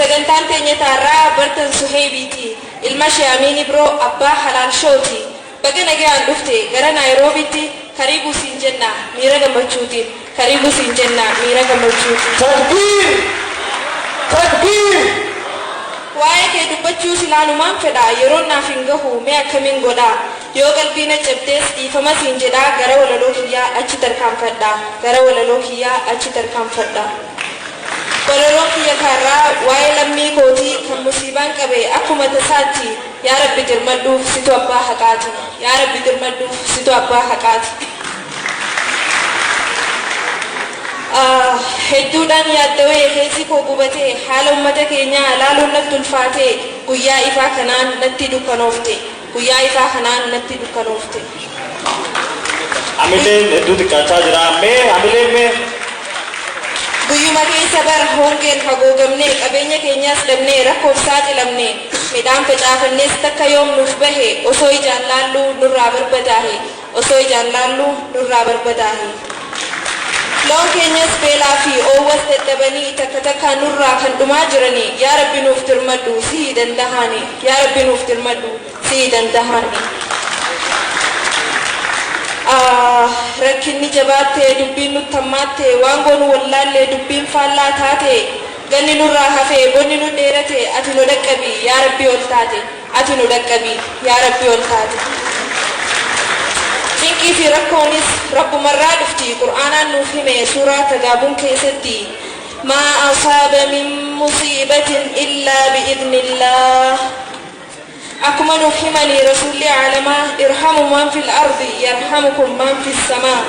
sagantaan teenya taarraa bartan Suheebiiti ilma Shaamini bro abbaa halaal shooti baga nagaan dhufte gara Naayiroobiitti karibu siin jenna miira gammachuutiin karibu siin jenna miira gammachuutiin. Takbiir! Takbiir! Waa'ee kee dubbachuu silaanumaan fedha yeroo naaf hin gahu mee akkamiin godhaa yoo qalbii na cabdees dhiifama siin jedhaa gara walaloo kiyyaa achi tarkaanfadhaa gara walaloo kiyyaa achi tarkaanfadhaa. Walaloo kiyya kaarraa waa'ee lammii kootii kan musiibaan qabe akkuma tasaatti yaa rabbi dirmadhuuf situ abbaa haqaati yaa rabbi dirmadhuuf situ abbaa haqaati. Hedduudhaan yaaddawee keessi koo gubatee haala ummata keenyaa ilaaluun natti ulfaatee guyyaa ifaa kanaan natti dukkanoofte guyyaa ifaa kanaan natti dukkanoofte. Amileen hedduu xiqqaachaa jira amileen mee. Guyyuma keessa bara hongeen haguugamne qabeenya keenyaas dhabnee rakkoof saaxilamne midhaan facaafannees takka yoom nuuf bahe osoo ijaan laalluu nurraa barbadaahe osoo ijaan laalluu nurraa barbadaahe. Loon keenyas beelaa fi oowwas dadhabanii takka takkaan nurraa kan dhumaa jiranii yaa rabbi nuuf dirmadhu sii dandahani yaa rabbi nuuf dirmadhu sii dandahani. Rakkinni jabaattee dubbiin nutti hammaattee waan goonu wallaallee dubbiin faallaa taate ganni nurraa hafee bonni nu dheerate ati nu dhaqqabii yaa rabbi ol taate ati nu dhaqqabii yaa rabbi ol taate. Dinqii fi rakkoonis rabbumarraa dhufti qur'aanaan nuuf hime suuraa tagaabuun keessatti maa asaaba min musiibatin illaa biidnillah. Akkuma nuuf himanii rasuulli alamaa irhamu man fil ardi yarhamukum man fis samaa.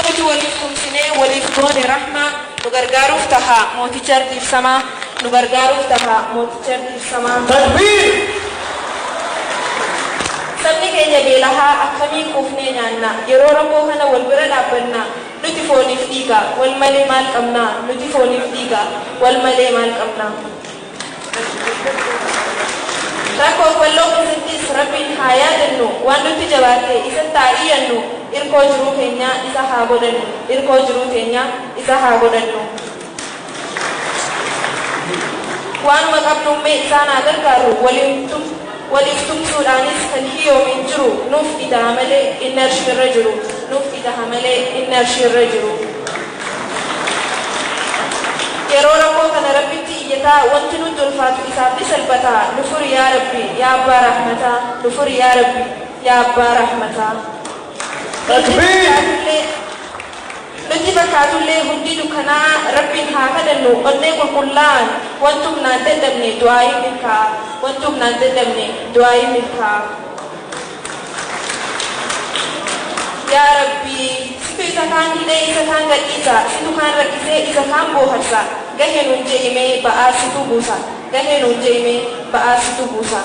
Nuti waliif tumsinee waliif goone rahmaa nu gargaaruuf taha mooticha ardiif samaa nu gargaaruuf taha mooticha ardiif samaa. Takbiir! Sabni keenya beelahaa akkamiin quufnee nyaanna yeroo rakkoo kana wal bira dhaabbanna nuti fooniif dhiiga wal malee maal qabna nuti fooniif dhiiga wal malee maal qabna. Rakkoof walloo keessattis rabbiin haa yaadannu waan nuti jabaatte isatti haa iyyannu irkoo jiruu keenya isa haa godhannu irkoo jiruu keenya isa haa godhannu. Waanuma qabnummee isaan haa gargaaru waliif tumsuudhaanis kan hiyyoomin jiru nuuf idaha malee inni arshiirra jiru nuuf idaha malee inni arshiirra jiru. Yeroo rakkoo kana rabbitti iyyataa wanti nutti ulfaatu isaaf ni salphataa nufuri yaa rabbi yaa abbaa rahmataa nufuri yaa rabbi yaa abbaa rahmataa. Nuti fakkaatullee hundi dukkanaa rabbiin haa kadhannu onnee qulqullaa'an wanti humnaan dadhabne du'aayii milkaa'a wanti humnaan dadhabne du'aayii milkaa'a. Yaa rabbi situ isa kaan hidhee isa kaan gadhiisa situ kaan rakkisee isa kaan booharsa gahee nuun je'imee ba'aa situ buusa gahee nuun je'imee ba'aa situ buusa.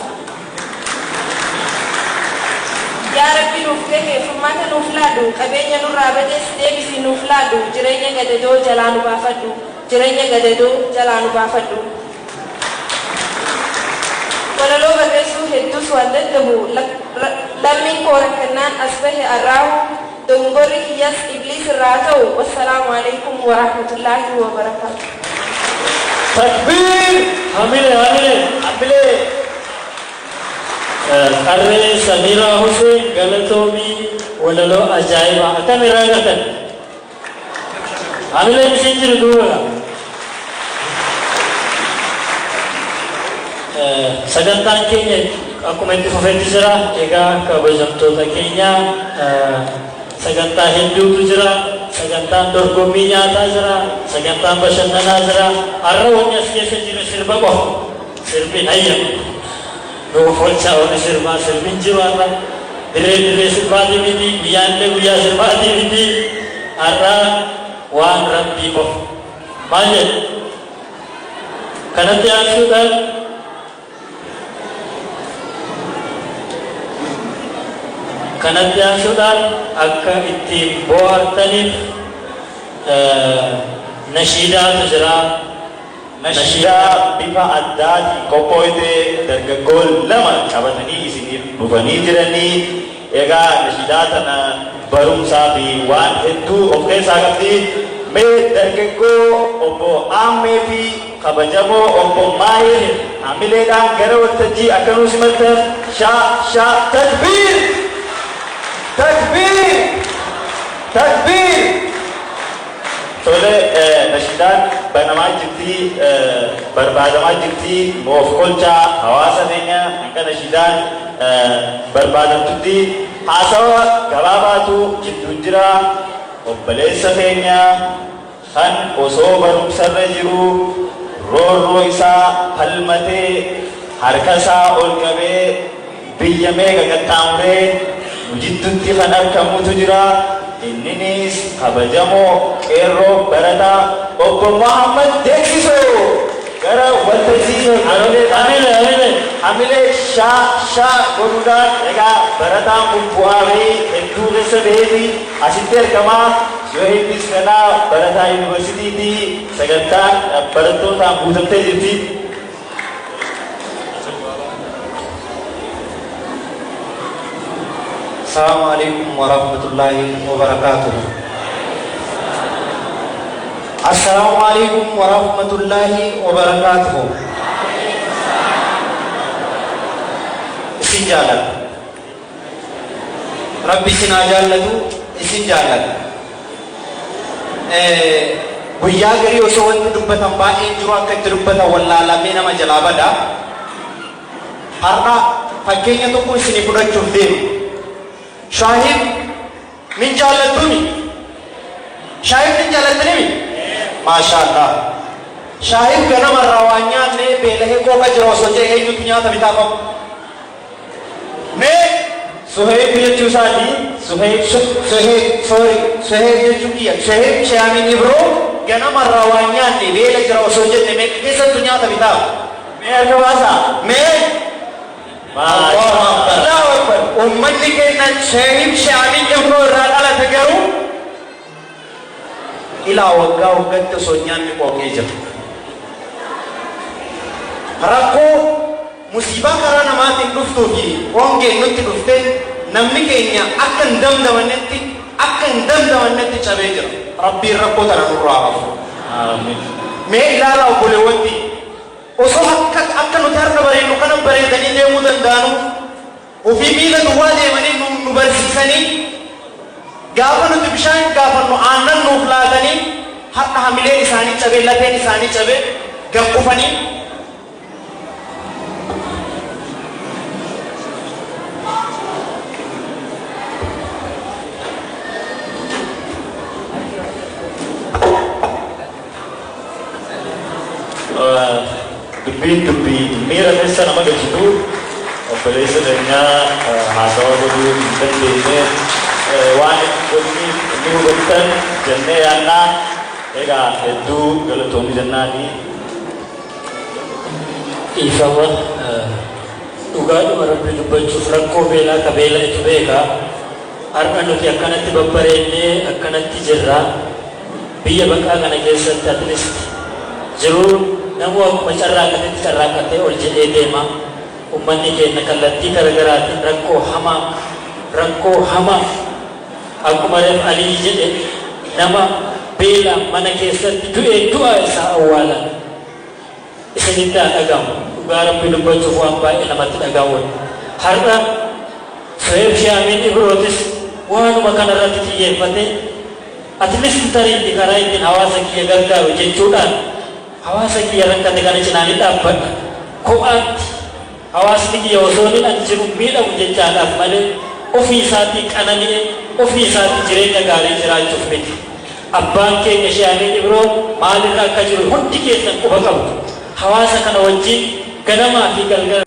Yaa rabbi nuuf gahe furmaata nuuf laadhu qabeenya nurraa badees deebisii nuuf laadhu jireenya gadadoo jalaa nu baafadhu jireenya gadadoo jalaa nu baafadhu. Walaloo barreessuu hedduus waan dadhabu lammiin koo rakkannaan as bahe arraahu dongorri kiyyas ibliis irraa ta'u wassalaamu alaikum wa rahmatullaahi wa barakaatu. Takbiir! Hamile! Qarree Samiraa Hussein galatoomii walaloo ajaa'ibaa akkam irraa gartan hamileen isheen jiru duuba. Sagantaan keenya akkuma itti fufetti jira. Egaa kabajamtoota keenya sagantaa hedduutu jira. Sagantaan dorgommii nyaataa jira, sagantaan bashannanaa jira. Har'a wanni as keessa jiru sirba qofa sirbi hayyamu. Nuufolcha ooni sirmaa sirbin jiru har'a dirree sirbaatii miti guyyaallee guyyaa sirbaatii miti har'a waan rabbii qofa maal jedhu kanatti aansuudhaan akka ittiin bohaartaniif nashiidaatu jira. Nashiidaa bifa addaatiin qophoofte dargaggoon lama qabatanii isiniif dhufanii jiranii. Egaa nashiidaa tana barumsaa fi waan hedduu of keessaa qabdi. Mee dargaggoo obbo Aammee fi kabajamoo obbo Maahir hamileedhaan gara waltajjii akkanuu simaltan shaa takbiir takbiir takbiir. Tole nashiidaan banamaa jirti barbaadamaa jirti moof kolchaa hawaasa keenya akka nashiidaan barbaadamtutti haasawa gabaabaatu jidduun jira. Obboleessa keenya kan osoo barumsarra jiru roorroo isaa falmatee harka isaa ol qabee biyya meeqa qaxxaamuree jidduutti kan argamutu jira. Inninis kabajamoo qeerroo barataa obbo Muhammad Deeksisoo gara waltajjii hamilee shaa godhuudhaan egaa barataan kun bu'aa bahii hedduu keessa baheeti asitti argamaa. Yoo eebbis kanaa barataa yuunivarsiitiiti sagantaan barattootaan guutamtee jirti. Assalamualaikum warahmatullahi wabarakatuh. Assalamualaikum warahmatullahi wabarakatuh. Isin jalan. Rabbi sinaa jaallatu isin jaallata. Guyyaa garii osoo wanti dubbatan baay'een jiru akka itti dubbatan wallaalamee nama jalaa bada. Har'a fakkeenya tokko isinii fudhachuuf deemu. Shahid min jaalatuni. Shahid min jaalatuni. Maashaallah. Shahid ganama rawaanyaan ne beelahee kooka jira osoo jedhee eenyutu nyaata bitaafamu. Mee Suheeb jechuu isaati. Suheeb jechuu kiyya. Suheeb Shaamin Ibroo ganama rawaanyaan ne beela jira osoo jedhe mee keessattu nyaata bitaafa. Mee harka baasaa. Mee Allahu Akbar. Ummanni keenya Suheeb Shaamin Ibroo irraa dhalate garuu ilaa waggaa waggaatti osoo nyaanni qooqee jira. Rakkoo musiibaa karaa namaatiin dhuftuu fi hongeen nutti dhufte namni keenya akka hin damdamannetti cabee jira. Rabbiin rakkoo tana nurraa hafu. Mee ilaalaa obboleewwanti osoo akka nuti harka bareednu kana bareedanii deemuu danda'anu ofii miila duwwaa deemanii nu barsiisanii gaafa nuti bishaan gaafannu aannan nuuf laatanii har'a hamileen isaanii cabee lateen isaanii cabee gaqqufanii dubbii miira keessa nama galchitu obboleessa keenyaa haasawa godhuu hin dandeenye waan godhanii inni hubattan jennee yaannaa egaa hedduu galatoomii jennaani. Dhiifama dhugaadhuma rabbi dubbachuuf rakkoo beelaa ka beela'etu beekaa. Har'a nuti akkanatti babbareennee akkanatti jirra. Biyya baqaa kana keessatti atleast jiruu namuu akkuma carraaqatetti carraaqatee ol jedhee deema. Ummanni keenya kallattii garaagaraatiin rakkoo hamaa akkuma reef Alii jedhe nama beela mana keessatti du'a isaa awwaalan isinitti haa dhagahamu. Dhugaa rabbi dubbachuuf waan baay'ee namatti dhagahamu. Har'a Suheeb Shaamin Ibrootis waanuma kanarratti xiyyeeffatee atleast tariitti karaa ittiin hawaasa kiyya gargaaru jechuudhaan hawaasa kiyya rakkate kana cinaanii dhaabbadha. Kophaatti hawaasni kiyya osoo ani jiru miidhamu jechaadhaaf malee ofii isaatii qanani'e ofii isaatii jireenya gaarii jiraachuuf miti. Abbaan keenya Shaamin Ibroo maalirra akka jiru hundi keessan quba qabdu. Hawaasa kana wajjin ganamaa fi galgala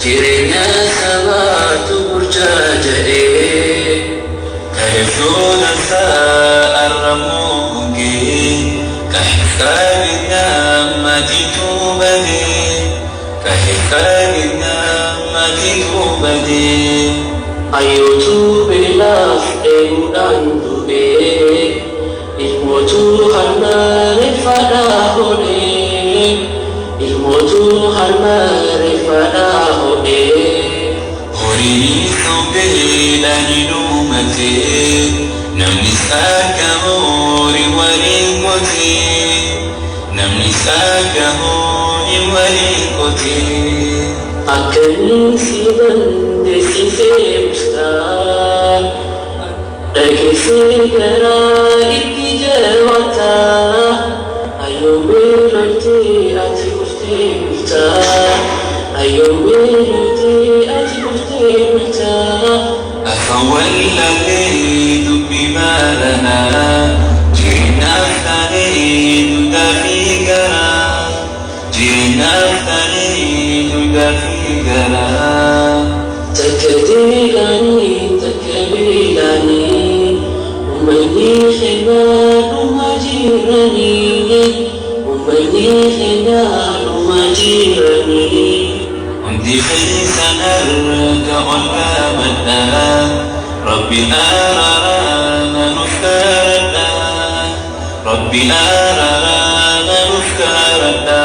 jirenya sabatu burjaja'e kahifuna sa'arramu kungi kahifkaninya matitu bade kahifkaninya matitu bade ayotu bilaf emudan du'e ilmotu harmare fadahone ilmotu harmare fadahone horini sobela hinumate namni sakamori walikote namni sakamori walikote akan siban desifemsta dagi segera ikijawata ayo berarti ati ustimta ayo berarti ati ustimta أفوليت بما لنا جئنا ثنيد دقيقنا جئنا ثنيد دقيقنا تكديلني تكبيلني ومني خلال مجيرني ومني خلال مجيرني عندي خيسنا ارجع الابدا ربي أرانا نفكرنا ربي أرانا نفكرنا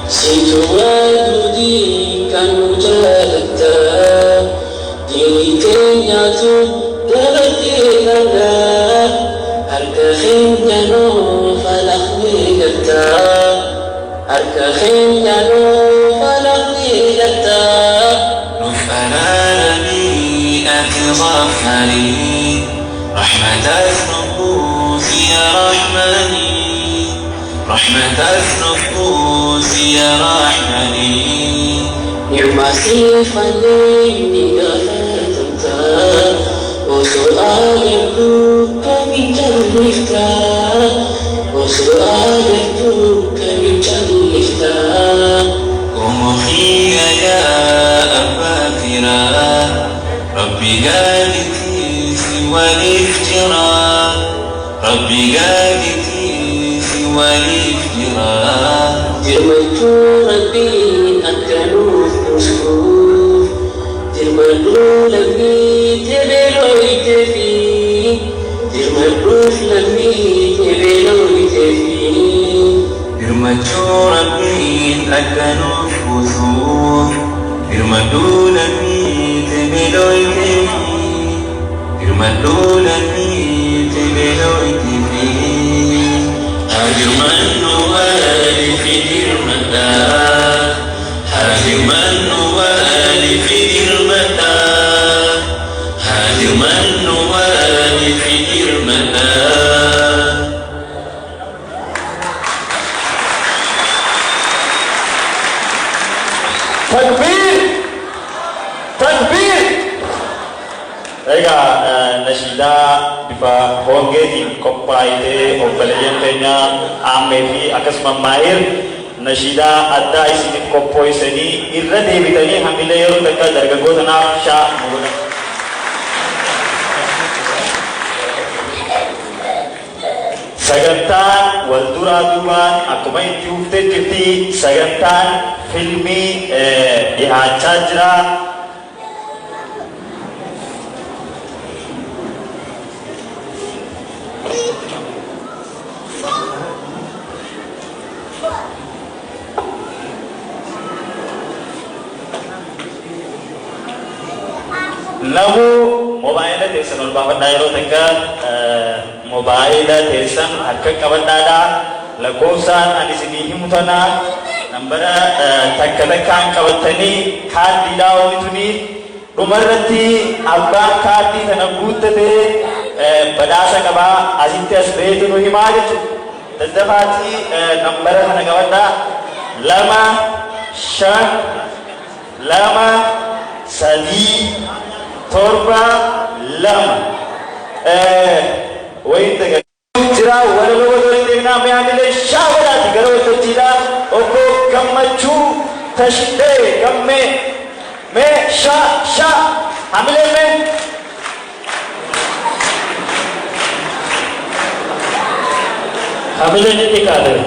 سيتواجدي كمجالتا ديني كينياتو دلتي لنا أركخين ينو فلخني لتا أركخين ينو فلخني لتا نفعلاني أتغفري رحمة النفوس يا رحمني رحمة النفوس يا رحمني نعمتي فليني غفرت وسؤال الدوك بجلفت وسؤال الدوك بجلفت ومخي يا أبا فراء ربي قالتي سوى الافتراء ربي قالتي سوى الافتراء جرمت ربي أكلوف أسكوف جرمت لبي تبلويت فيه جرمت لبي تبلويت فيه جرمت ربي أكلوف أسكوف جرمت لبي تبلويت Irmadulani tebeloiti fi Hajirman nuwali fi dirmata Hajirman nuwali fi dirmata Hajirman nuwali fi dirmata Takbir! Takbir! Egaa nashiidaa bifa hongeetiin qophaa'ee obboleeyyan keenya Aammee fi akkasuma Maahir nashiidaa addaa isiniif qopheessanii irra deebitanii hamilee yeroo takka dargaggootaaf shaa muudana. Sagantaan wal duraa duubaan akkuma itti huftee jirti sagantaan filmii dhihaachaa jira. Namu mobaila teessan ol baafadhaa yeroo takka mobaila teessan harka qabadhaadhaa lakkoofsaan ani isinii himu tanaa nambara takka takkaan qabattanii kaardiidhaa oolituni dhumarratti abbaan kaardii tana guuttatee badhaasa qabaa asitti as beetu nu himaa jechuudha. Daddafaatii nambara kana qabadhaa 2 5 3 2 wayita jira wala wala deemnaa mee'amile shaawalaati gara waltajjiidhaa obbo Gammachuu تشدي قمي مي شا حملي من حملي نتكالي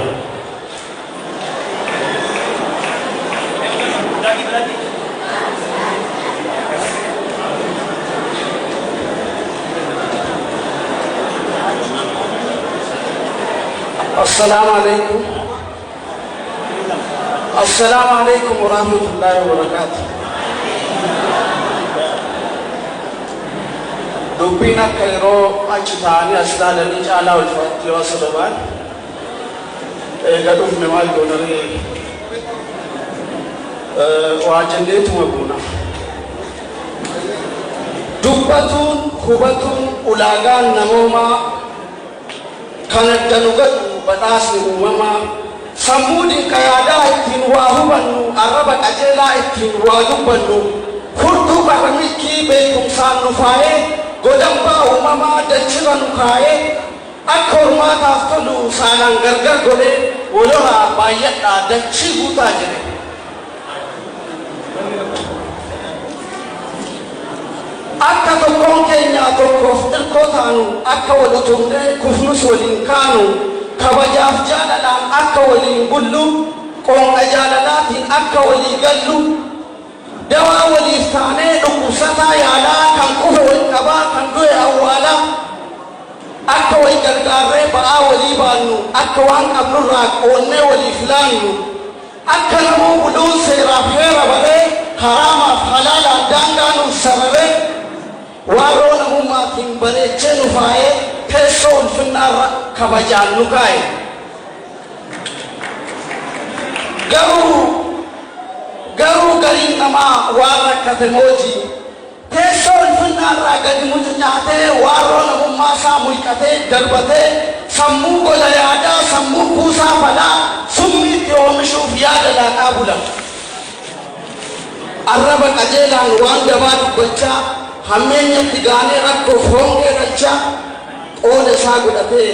السلام عليكم ورحمة الله وبركاته. دبينا كيرو أجتاني أسلال الرجال والفتي وصلبان قدوم نمال دونري واجنديت مبونا دبتون خبتون أولاغان نموما كانت دنوغت بداسي أمما سمودي كيادا اتين واهبنو عربا أجيلا اتين واهبنو فرطو برميكي بيكم سان نفاي قدنبا أمما دلچغا نخاي أكور ما تافتلو سالان غرغر قولي ولوها بايتا دلچي بوتا جري akka tokkoon keenya tokkoof xiqqoo taanu akka wal utumnee kufnus waliin kaanu kabajaaf jaalalaan akka waliin bullu qoonqa jaalalaatiin akka walii gallu dawaa waliif taanee dhukkubsataa yaalaa kan kufe wal qabaa kan du'e awwaalaa akka wal gargaarree ba'aa walii baannu akka waan qabnurraa qoonnee waliif laannu akka namuu buluun seeraaf heera baree haraamaaf halaalaan daangaa nuuf sararee warroon ummaatiin bareechee nu faayee teessoo ulfinnaarra kabajaan nu kaa'e. Garuu gariin namaa waan rakkate mootii teessoo ulfinnaarraa gadi mucucaatee warroon ummaasaa mulqatee darbatee sammuu gola yaadaa sammuu kuusaa falaa summiitti oomishuuf yaada laaqaa bula. Arraba qajeelaan waan gabaa dubbachaa hammeenyatti gaanee rakkoof hongee galchaa qooda isaa godhatee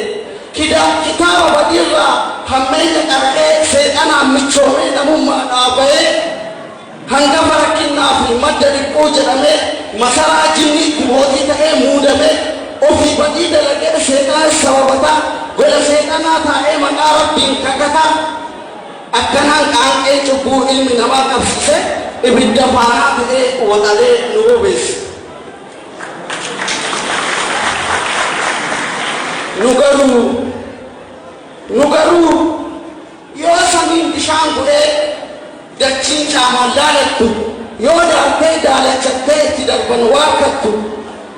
kitaaba badiirraa hammeenya qara'ee seexanaan michoomee namummaa dhaaba'ee hangafa rakkinnaa fi madda dhiqqoo jedhamee masaraa jinniitti mootii ta'ee muudamee ofii badii dalagee seexana sababataa gola seexanaa taa'ee maqaa rabbiin kakataa akkanaan qaanqee cubbuu ilmi namaa qabsiise ibidda faanaa ta'ee waxalee nu bobeesse. Nugaruu yoo samiin bishaan godhee dachiin caamaan laalattu yoo darbee daalachattee itti darban waakkattu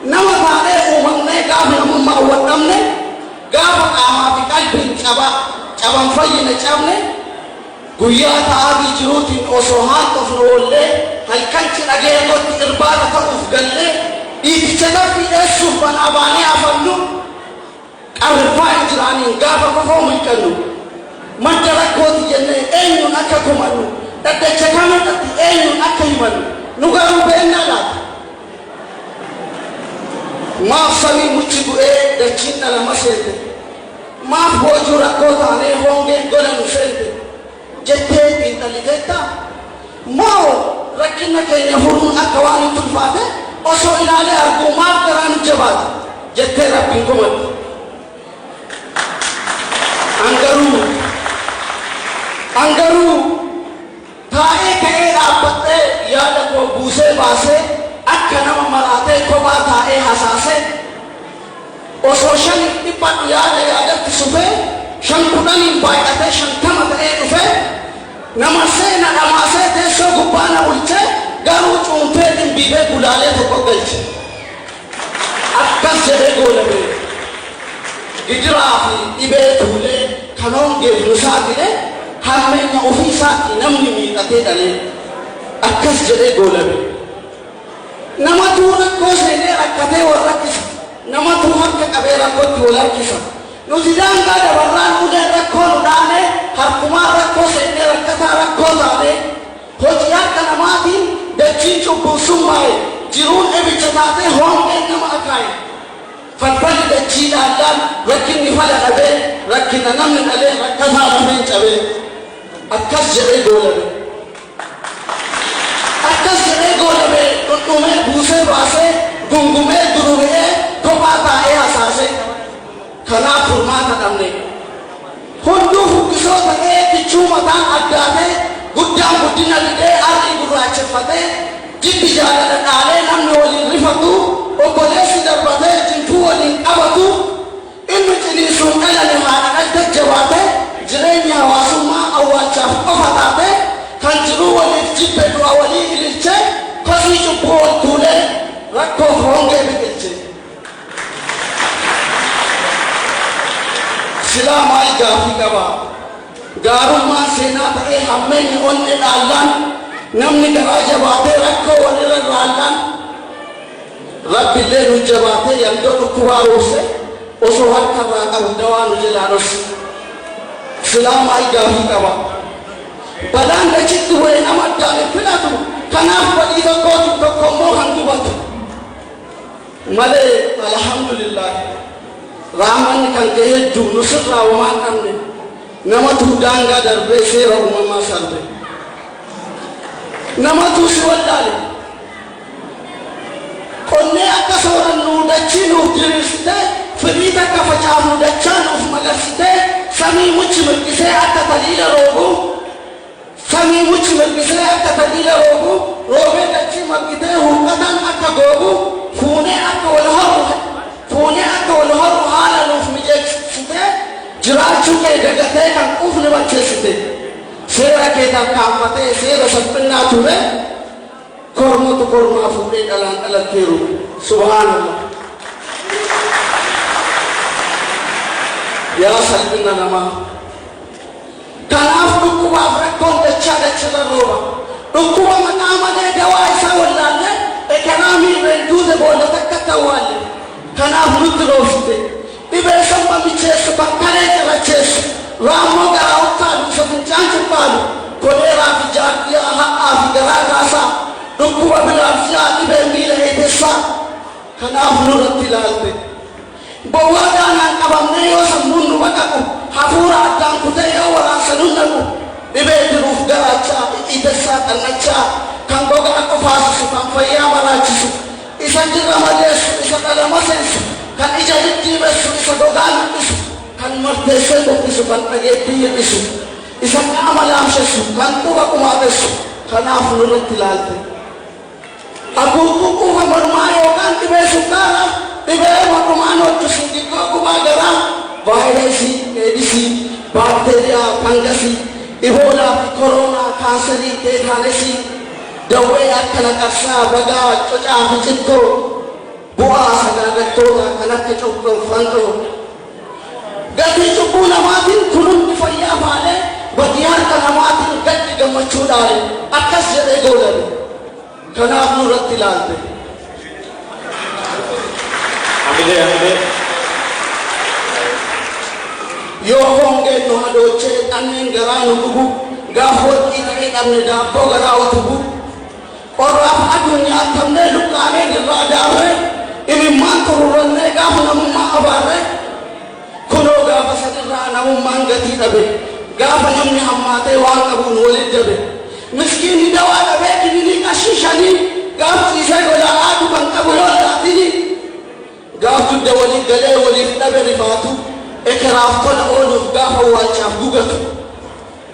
nama taanee uumamnee gaafa namummaa wadhamne gaafa qaamaa fi qalbiin caban fayyina cabne guyyaa ta'aabii jiruutiin osoo haantofnu oollee halkanchi dhageekotti irbaata ta'uuf gallee dhiiticha nafii dheessuuf banaa baanee afannu qarfaa hin jiraaniin gaafa kofoo mulqannu madda rakkooti jennee eenyuun akka kumannu dhaddacha kamirratti eenyuun akka himannu nu garuu beennaa laata. Maaf samii muchi bu'ee dachiin dhalama seente maaf boojuu rakkoo taanee hongeen gola nu seente jettee xiinxalliteetta moo rakkina keenya furuun akka waan hin tulfaate osoo ilaalee arguu maaf garaa nu jabaate jettee rabbiin kumatte. Angaruu taa'ee ka'ee dhaabbatee yaada koo buusee baasee akka nama maraatee kophaa taa'ee hasaasee osoo 500 yaadatti sufee 510 baay'atee 50 ta'ee dhufee nama seena dhamaasee teessoo gubbaana bulchee garuu cuuntee dhimbiibee gulaalee tokko galche akkas jedhee goolabee gidiraa fi dhibee tuulee kanoon geefnu saaqile hammeenya ofii isaatti namni miidhatee dhalee akkas jedhee goolabee namatu rakkoo seenee rakkatee wal rakkisa namatu harka qabee rakkootti wal harkisa nuti daangaa dabarraan uleen rakkoo nu dhaane harkumaan rakkoo seenee rakkataa rakkoo taanee hojii harka namaatiin dachiin cubbuu summaa'e jiruun ebicha taatee hongeen nama akaaye falfalli dachii dhaallaan rakkinni fala dhabee rakkina namni dhalee rakkataa lameen cabee akkas jedhee goolabee baasee gungumee dururi'ee kophaa taa'ee hasaase kanaaf furmaata dhabne hunduu fukkisoo ta'ee kichuu mataan addaatee guddaan guddina didee har'i gurraacheffatee jibbi jaalala dhaalee namni waliin rifatu obboleessi darbatee jinkuu waliin qabatu inni ciniisuun dhalane haadha jajjabaatee jireenya hawaasummaa awwaalchaaf qofa taate kan jiruu waliif jibbe du'a walii ililchee kosii cubbuu wal tuulee rakkoof hongee biqilche silaa maal gaafii qaba gaarummaan seenaa ta'ee hammeenyi onni dhaallaan namni garaa jabaatee rakkoo walirra raallaan rabbillee nu jabaatee yandoo dhukkubaa roobse osoo harkarraa qabu dawaa nu jalaa dhorse silaa maal gaafii qaba balaan dachitti bu'ee nama addaan hin filatu kanaaf badii tokkootu tokko immoo kan gubatu malee alhamdulillah raamanni kan kee hedduu nu sirraa waan qabne namatu daangaa darbee seera uumamaa sarbe namatu si wallaale qonnee akka soorannu dachii nuuf diriirsitee firii takka facaafnu dachaa nuuf magarsitee samii muchi mirqisee akka taliila roobu samii muchi mirqisee akka taliila roobu roobee dachii marqitee huqqatan akka goobu fuunee akka wal horu haala nuuf mijeessitee jiraachuu kee dagatee kan quufni bakkeessite seera kee tarkaanfatee seera salphinnaa ture kormatu kormaa fuudhee dhalaan dhalatteeru subhaanallah yaa salphina namaa kanaaf dhukkubaaf rakkoon dachaa dacharra rooba dhukkuba maqaa malee dawaa isaa wallaalle ekeraa miirreen duute booda takka ta'uwaalle kanaaf nutti roobsite dhibee somba micheessu bakkalee ciracheessu raammoo garaa uttaalu isa fincaan cubbaalu koleeraa fi jaardiyaa ha'aa fi garaa kaasaa dhukkuba biraaf jaa dhibee miila eetessaa kanaaf nurratti ilaalte bowwaa daanaan qabamnee yoo sammuun nu baqaqu hafuura addaan kutee yoo waraansa nun naqu dhibee jiruuf garaachaa iitessaa qannachaa kan gogaa qofaasisu kan fayyaa baraachisu isa jirra madeessu isa dhalama seensu kan ija diddiimessu isa gogaa nudhisu kan marteessee bokkisu kan dhageettii hir'isu isa qaama laamsessu kan quba qumaatessu kanaaf nurratti ilaalte haguugguu quufa mormaa yookaan dhibee sukkaaraa dhibee mormaan hojjesu dhiibbaa gubaa garaa vaayirasii eedisii baakteeriyaa fangasii iboolaa fi kooroonaa kaanserii teetaanesii dawwee akka naqarsaa bagaa cocaa fi cittoo bu'aa sagaagaltoota kan akka cubboo fantoo gatii cubbuu namaatiin kunuunni fayyaa maalee badii harka namaatiin gaddi gammachuudhaan akkas jedhee goolame kanaaf nurratti ilaalte Amile. yoo hongeen nu hadoochee dhanneen garaa nu dhugu gaafa warqii ta'ee dhabne daabboo garaa utubu qorraaf aduun nyaatamnee luqqaanee irraa daamee imimmaan tururrannee gaafa namummaa abaarree kunoo gaafa sanirraa namummaan gatii dhabe gaafa namni hammaatee waan qabuun walit dabe miskiinni dawaa dhabee kiniinii qashishanii gaaf ciisee golaa aadu kan qabu yoo laatini gaaf dudda waliin galee waliif dhabe rifaatu ekeraaf tola ooluuf gaafa waalchaaf gugatu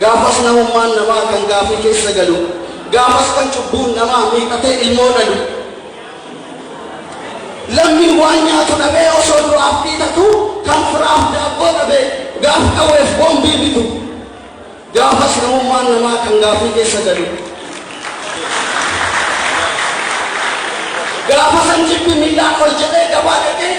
gaafas namummaan namaa kan gaafii keessa galu gaafas kan cubbuun namaa miiqatee ilmoo dhalu lammiin waan nyaatu dhabee osoo du'aaf dhiitatu kan firaaf daabboo dhabee gaaf qaweef boombii bitu gaafas namummaan namaa kan gaafii keessa galu gaafa san jibbi miilaan ol jedhee gabaa dhaqee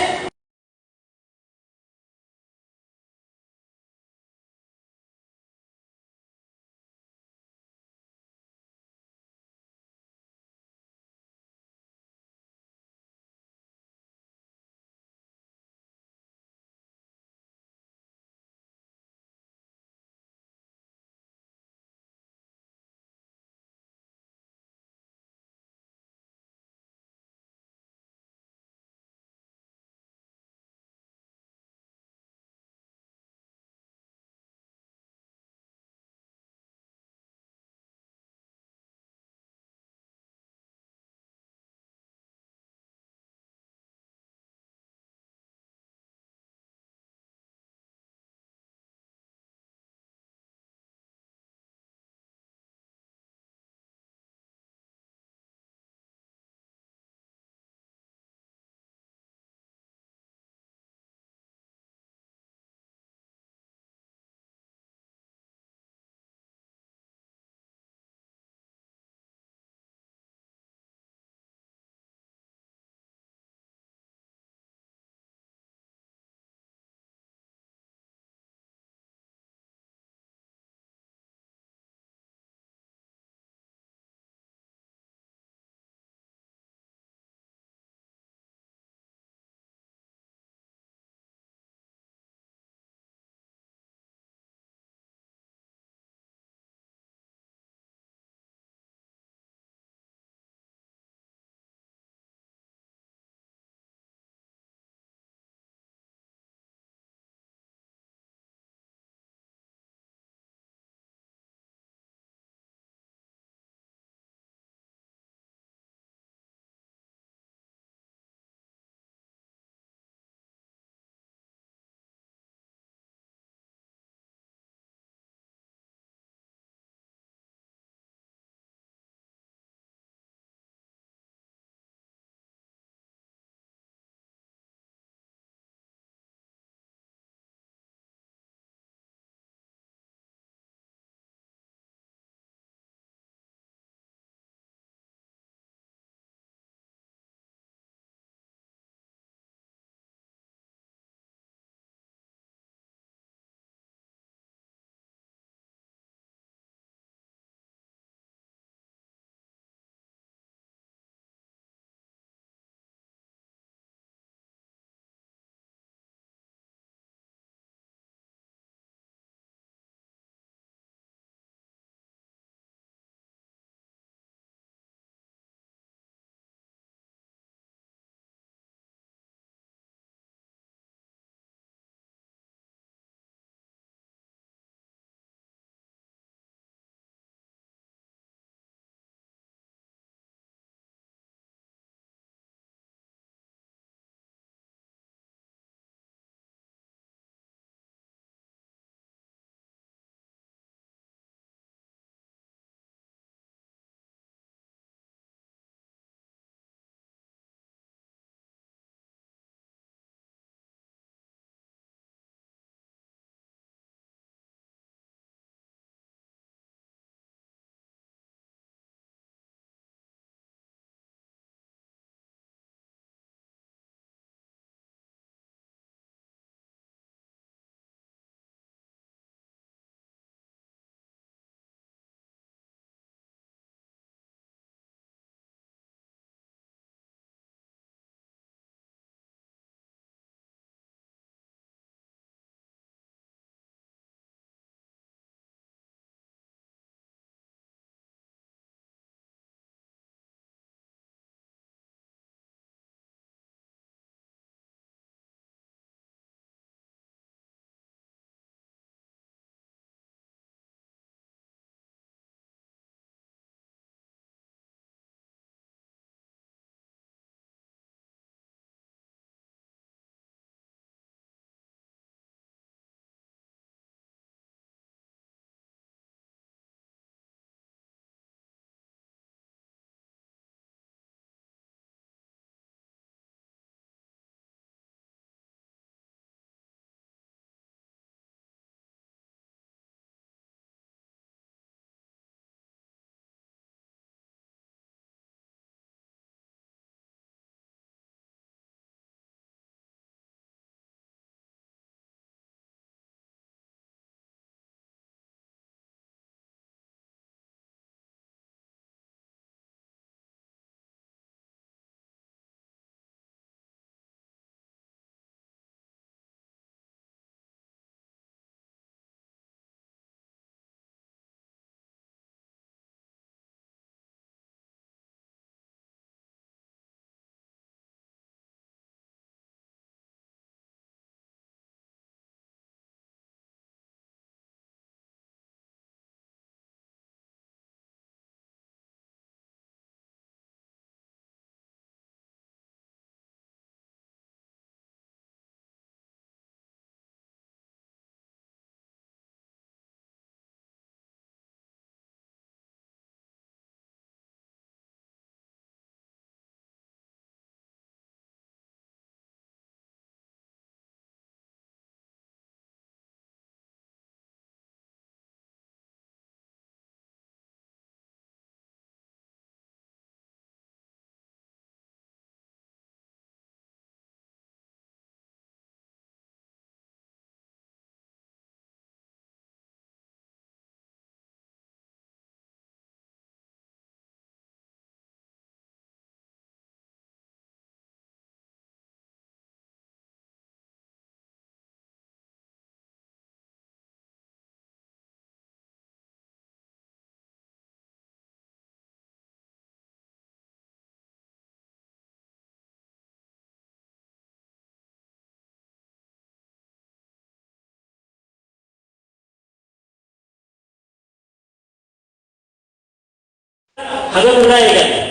هذا الرأي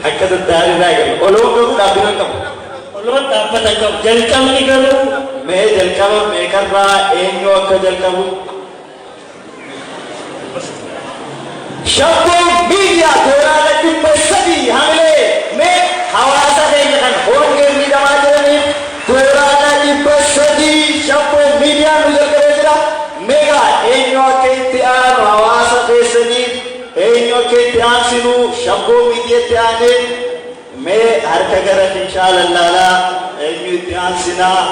Akka daddaarii irraa eegalu. Oloon garuu dhaabbiin qabu. oloon dhaabbata qabu. Jalqabni garuu Mee jalqaba meeqarraa eenyu akka jalqabu? Shabboon miidiyaa tooraan dhibba sadii hamilee mee hawaasa keenya kan hongee miidhamaa jiraniif tooraan dhibba sadii shabboon miidiyaa nu jalqabee jira. Meeqa eenyu akka itti aanu hawaasa keessaniif eenyu akka itti aansinu shabboo miidiyaatti aanee mee harka gara fincaa lallaalaa eenyu itti aansinaa.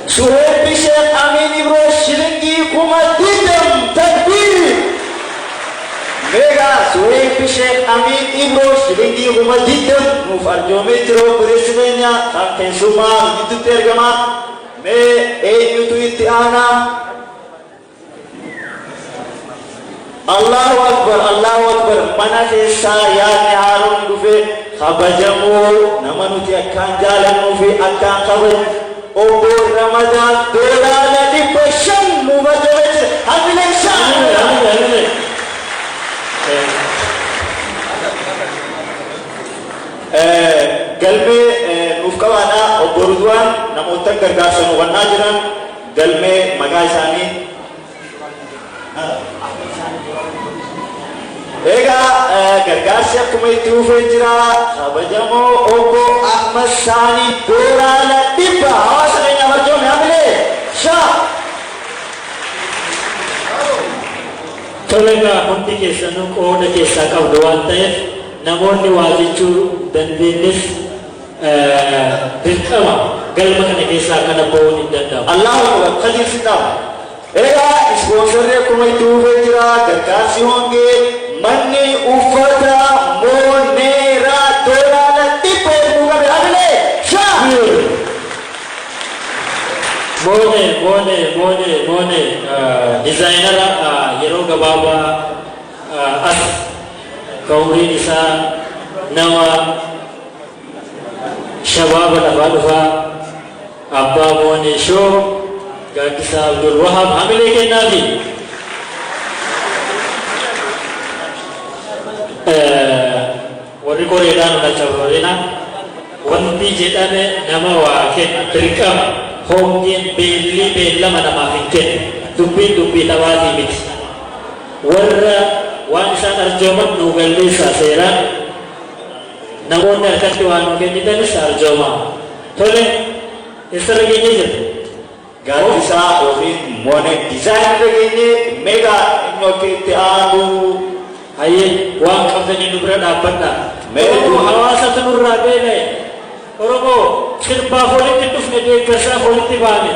Suheeb Sheekh Amin Ibro shilingii 20 takbiir. Meeqa Suheeb Sheekh Amin Ibro shilingii 20 nuuf arjoomee jiru pireesideenya kan keessummaa gidduutti ergama. Mee eenyutu itti aanaa? Allahu Akbar, Allahu Akbar. Mana keessaa yaadni haaroon dhufe kabajamoo nama nuti akkaan jaalannuu fi akkaan kabaju obbo Ramadaan doolaara 500 nuuf arjoomee jira. Hamileen galmee nuuf qabaadha. Obbo Ridwaan namoota gargaarsa nu wannaa jiran galmee maqaa isaanii. Egaa gargaarsi akkuma itti dhufee jira. Kabajamoo obbo Ahmad Saanii doolaara 100 hawaasa keenyaaf arjoome hamilee shaa. tolegaa hundi keessanuu qooda keessaa qabdu waan ta'eef namoonni waa jechuu dandeenyes dirqama galma kana keessaa kana ba'uun hin danda'amu. Allahu Akbar qajeelsitaa. Egaa ispoonsarri akkuma itti dhufee jira. Gargaarsi hongee manni uffata mooneeraa doolaara 100 nu qabe hamilee shaa. Moone dizaayinara yeroo gabaabaa as ka umriin isaa nama shabaaba lafaa dhufaa abbaa moone shoo gaaddisaa Abdul Wahab hamilee kennaafi warri koreedhaan galchabroodina wanti jedhame nama waa kenna dirqama hongeen beellama namaaf hin kennu dubbii dhabaatii miti warra waan isaan arjooman nu galmeessaa seeraan namoonni harkatti waan nu kennitanis arjoomaa tole eessarra geenyee jirra gaaddisaa yookiin moone dizaayinarra geenyee meeqa inni akka itti aanu hayyee waan qabdanii nu bira dhaabbadhaa Oromoo hawaasatu nurraa beela'e Oromoo sirbaaf walitti dhufne deeggarsaaf walitti baane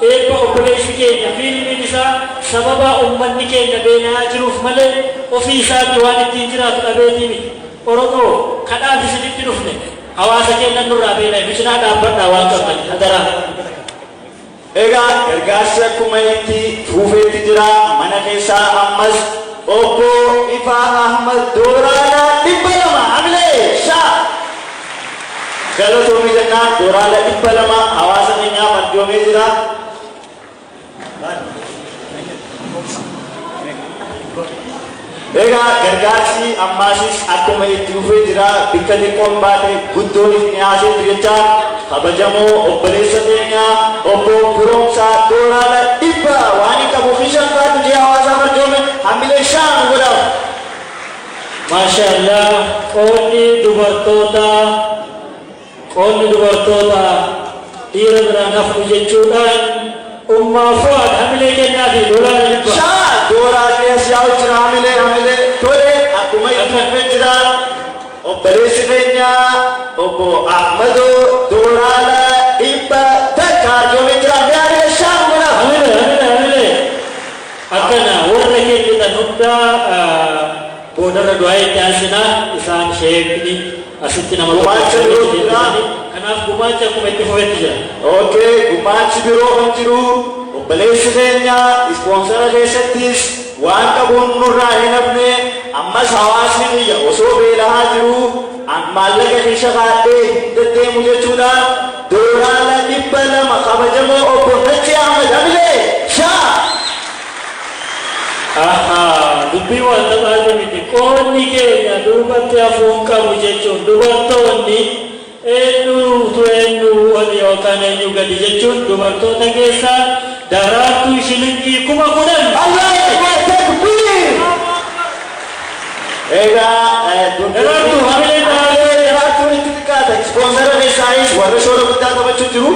eebba obboleessi keenya fiilmiin isaa sababa ummanni keenya beela'aa jiruuf malee ofii isaatti waan ittiin jiraatu dhabeetii miti Oromoo kadhaaf isinitti dhufne hawaasa keenya nurraa beela'e bisinaa dhaabbadhaa waan qabdan hadaraa. Egaa gargaarsi akkuma itti fuufeetti jira. Mana keessaa ammas obbo Ifaa Ahmad doolaara 200 hamilee shaa. Galatoomii jennaan doolaara 200 hawaasa keenyaaf arjoomee jira. Egaa gargaarsi ammaasis akkuma itti dhufee jira. Bakka xiqqoon baate guddoon itti haasee jechaan kabajamoo obboleessa keenya obbo Firoomsaa doolaara 100 waan hin qabu fishan baatu jee hawaasaaf arjoome hamilee shaan godhamu. Maashaallah qoonni dubartoota dhiira biraan hafu jechuudhaan ummaa fo'aad hamilee kennaa fi doolaara 100. Shaa doolaara yaa'u jira hamilee tole akkuma itti dhufee jira. Obboleessi keenya obbo Ahmadoo doolaara 100 arjoomee jira. Hamilee shaan godhamu. Hamilee akkana warra kennitan hundaa boodarra du'aa itti aansinaa isaan sheekni asitti nama Gumaacha biroo jira. kanaaf gumaacha akkuma itti fufetti jira. Okay, gumaachi biroo kan jiru obboleessi keenya ispoonsara keessattis waan qabuun nurraa hin hafne ammas hawaasni biyya osoo beela'aa jiru maallaqa keessa kaa'ee hin deddeemu jechuudha. Doolaara 200 kabajamoo obbo Dachee Ahmed hamilee dubbii wanta baay'ee miti qoonni keenya duubatti hafuun qabu jechuun dubartoonni eenyuutu eenyu ol yookaan eenyu gadi jechuun dubartoota keessaa daraartuu shilingii 10,000 daraartuu hamilee daraartuun itti xiqqaata ispoonsara keessaayis warra shoora guddaa qabachuu jiru.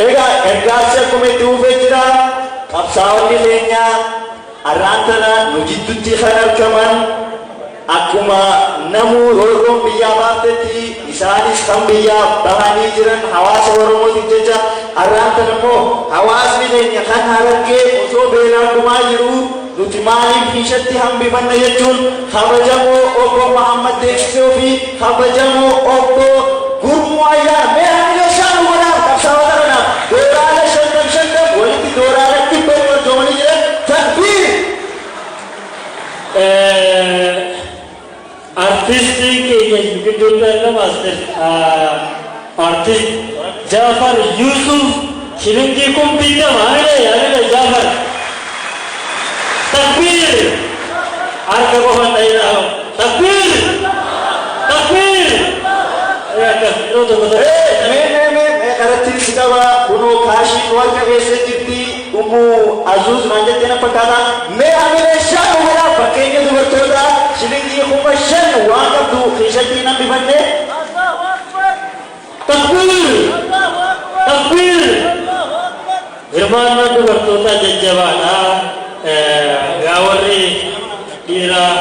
Egaa ergaasi akkuma itti dhufee jira qabsaa'onni leenyaa har'aan tana nu gidduutti kan argaman akkuma namuu roorroon biyyaa baaftetti isaanis kan biyyaa bahanii jiran hawaasa Oromootiif jecha har'aan tana immoo hawaasni leenya kan Harargee osoo beelaan dhumaa jiru nuti maaliif ishatti hambifanna jechuun kabajamoo obbo Mahammad Deessisoo fi kabajamoo obbo Gurmuu Ayyaana mee hamilee isaan godhaaf qabsaa'ota kanaaf dooraala 55 walitti dooraala 100 hordofanii jiran takbiir. artistii keenya gidduutti argamas artist Jaafar Yusuf shilingii 20,000 hamilee Jaafar takbiir harka qofaan dhahinaa takbiir takbiir mee karatti si qaba kunoo kaashiin warqa keessa jirti dhumuu azuuz naan jettee na fakkaata mee hamilee shan godhaaf fakkeenya dubartoota shilingii 5,000 waan qabdu keessatti nan bifanne takbiir takbiir hirmaannaan dubartoota jajjabaadha yaa warri dhiiraa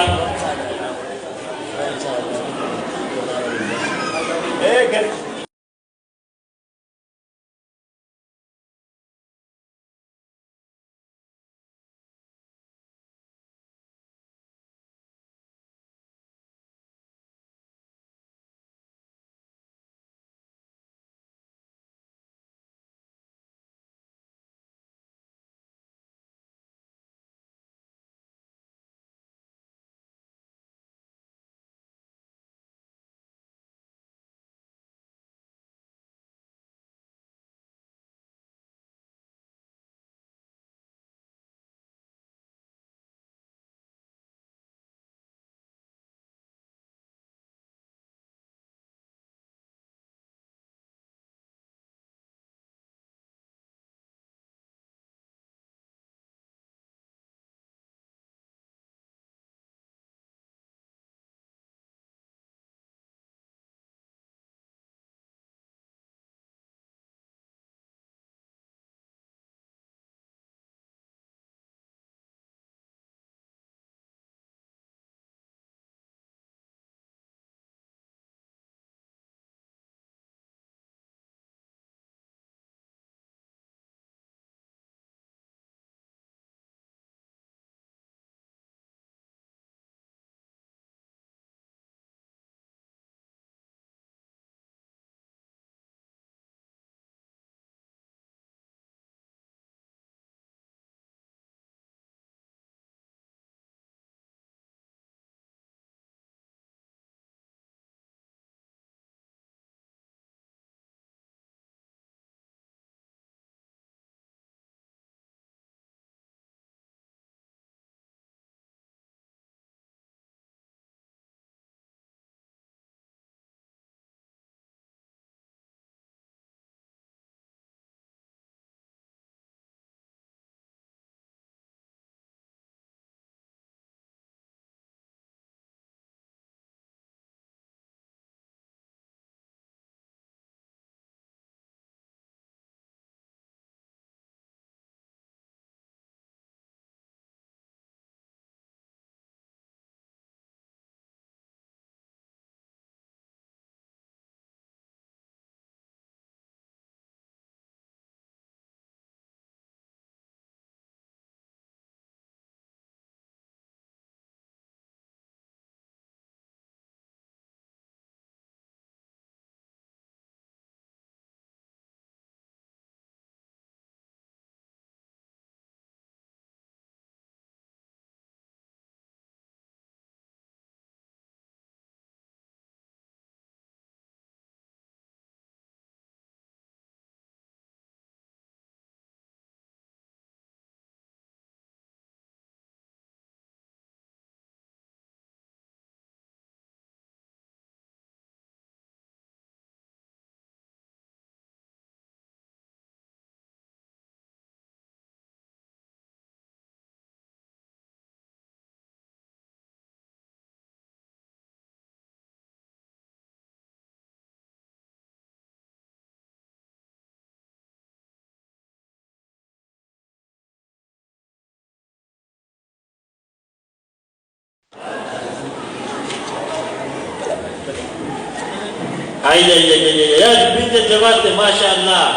يا بنت الجماعة ما شاء الله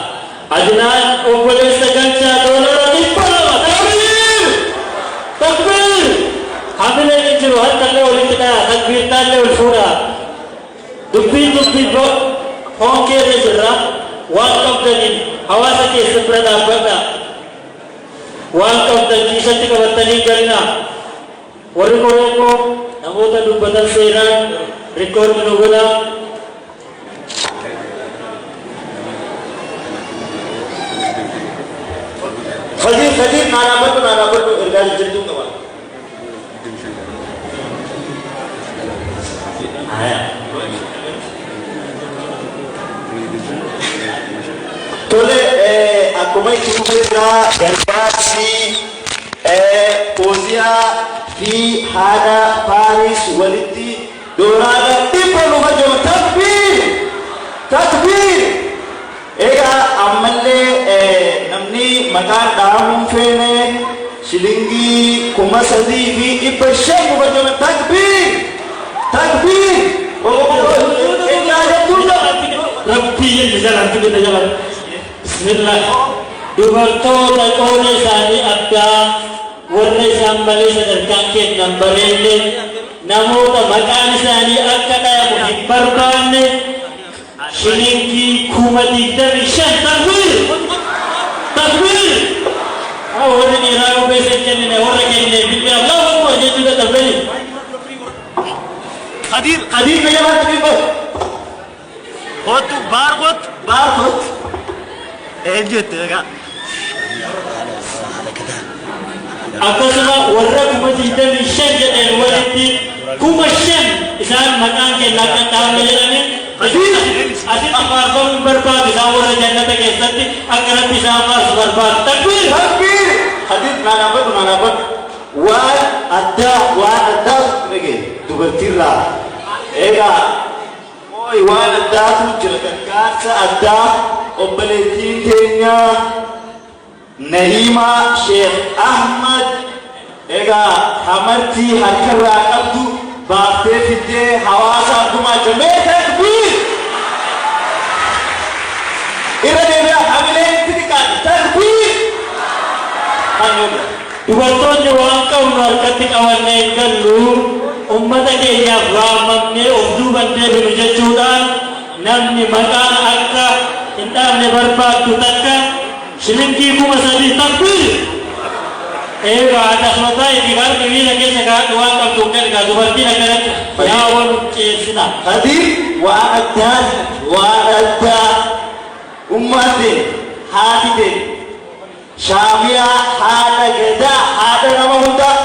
عدنان أوليس قلتا دولار إبلا تكبير تكبير حملة ينجروا حتى اللي ولدنا تكبير تالي والفورة دبي فون كي رجرا وانكم تنين حواسك سبرنا بنا وانكم تنجيشتك وطنين کرنا ورقوريكو نموتا دبتا سيران ريكورد منوغلا خدير نانا بردو إرغال جلدون كمان Tole akkuma itti dhufeerraa gargaarsi Oziyaa fi haadha Paaris walitti dooraadha dhibba lufa jiru takbiir egaa ammallee namni maqaan dhaamuun feene shilingii 3,500 lufa jiru takbiir ربي يجزل عن كل جبل بسم الله دبرتو تقول ساني أبدا ورني سامبلي سدركان كي نمبرين نموت مكان ساني أكدا محبر بان شلينكي كومتي تبشن تكبير ورني راو بيسجنين ورني بيبي الله أكبر جديد تبين قدير بجمال تبين بارغوت اجت akkasuma warra kuma 25 jedheen walitti 5,000 isaan maqaan kennaa kan dhaabne jedhame asitti faarfamuun barbaadu isaan warra jannata keessatti akkanatti isaan faarsu barbaadu takbiir hadis naanabad waan addaa dhage dubartiirraa eegaa waan addaatu jira gargaarsa addaa obboleettiin keenya Nahiima Sheekh Ahmad egaa hamartii harkarraa qabdu baaftee fiddee hawaasa addumaa jamee takbiir irra deebi'aa hamileen xixiqqaan takbiir dubartoonni waan qabnu harkatti qabannee hin gallu ummata keenyaaf waamamnee of duuban deebinu jechuudhaan namni maqaan akka hin dhaabne barbaaddu takka shilingii 3,000 takbiir eegaa akkasumataa itti qarqi miila keessa kaadhu waan qabdu ergaa dubartiin akkanatti yaa wal ceesina hadiir waan addaa ummateen haati ta'e shaamiyaa haadha gadaa haadha nama hundaa